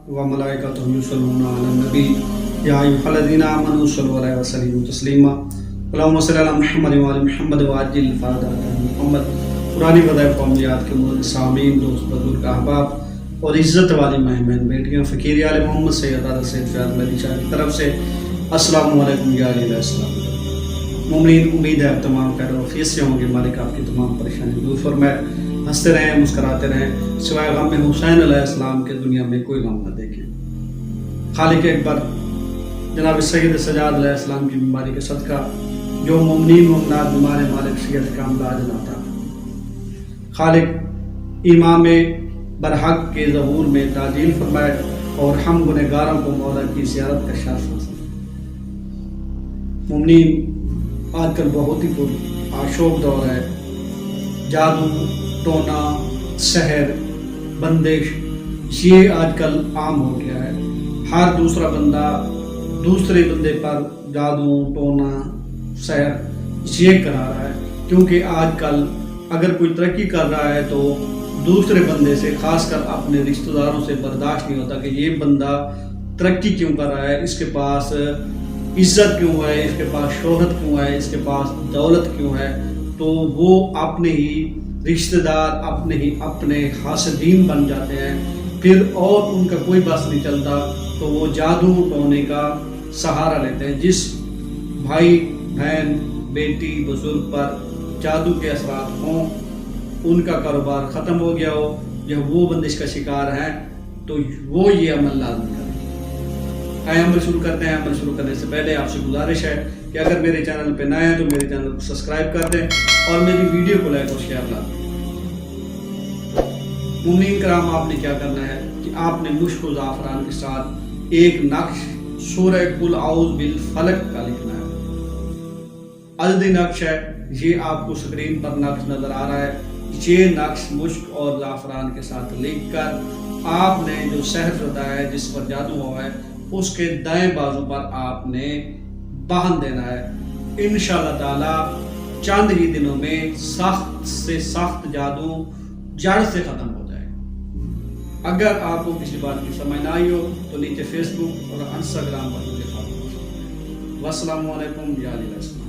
و ملائکتہ یصلون علی النبی یا ایھا الذین آمنوا صلوا علیہ وسلم تسلیما اللہم صلی علی محمد و علی محمد وعجل فرجہ محمد۔ پرانی وضع قومیات کے ملک سامعین، دوست بزرگ احباب اور عزت والی مہمان بیٹیاں، فقیر آل محمد سید عادل سید فیاض مدنی شاہ کی طرف سے السلام علیکم یا علیہ السلام۔ مومنین، امید ہے آپ تمام خیر و عافیت سے ہوں گے۔ مالک آپ کی تمام پریشانی دور فرمائے، ہنستے رہیں، مسکراتے رہیں، سوائے غم حسین علیہ السلام کے دنیا میں کوئی غم نہ دیکھیں۔ خالق اکبر جناب سید سجاد علیہ السلام کی بیماری کے صدقہ جو مومنین مومنات بیمار مالک صحت کا علاج لاتا، خالق امام برحق کے ظہور میں تعجیل فرمائے اور ہم گنہگاروں کو مولا کی زیارت کا شرف حاصل۔ مومنین، آج کل بہت ہی آشوب دور ہے۔ جادو، ٹونا، سحر، بندش یہ آج کل عام ہو گیا ہے۔ ہر دوسرا بندہ دوسرے بندے پر جادو، ٹونا، سحر یہ کرا رہا ہے، کیونکہ آج کل اگر کوئی ترقی کر رہا ہے تو دوسرے بندے سے، خاص کر اپنے رشتہ داروں سے برداشت نہیں ہوتا کہ یہ بندہ ترقی کیوں کر رہا ہے، اس کے پاس عزت کیوں ہے، اس کے پاس شہرت کیوں ہے، اس کے پاس دولت کیوں ہے، تو وہ اپنے ہی رشتہ دار، اپنے حاسدین بن جاتے ہیں، پھر اور ان کا کوئی بس نہیں چلتا تو وہ جادو ٹونے کا سہارا لیتے ہیں۔ جس بھائی، بہن، بیٹی، بزرگ پر جادو کے اثرات ہوں، ان کا کاروبار ختم ہو گیا ہو یا وہ بندش کا شکار ہیں، تو وہ یہ عمل لازم کریں۔ آئے عمل شروع کرتے ہیں۔ عمل شروع کرنے سے پہلے آپ سے گزارش ہے کہ اگر میرے چینل پہ نئے ہیں تو میرے چینل کو سبسکرائب کر دیں اور میری ویڈیو کو لائک اور شیئر لا دیں۔ مومنین کرام، آپ نے کیا کرنا ہے کہ آپ نے مشک و زعفران کے ساتھ ایک نقش سورہ قل اعوذ بالفلق کا لکھنا ہے۔ عددی نقش ہے، یہ آپ کو سکرین پر نقش نظر آ رہا ہے۔ یہ نقش مشک اور زعفران کے ساتھ لکھ کر آپ نے جو سحر ہوتا ہے، جس پر جادو ہوا ہے، اس کے دائیں بازو پر آپ نے باندھ دینا ہے۔ انشاءاللہ تعالی چند ہی دنوں میں سخت سے سخت جادو جڑ سے ختم ہو جائے گا۔ اگر آپ کو کسی بات کی سمجھ نہ آئی ہو تو نیچے فیس بک اور انسٹاگرام پر مجھے فالو کریں۔ والسلام علیکم یا علیہ السلام۔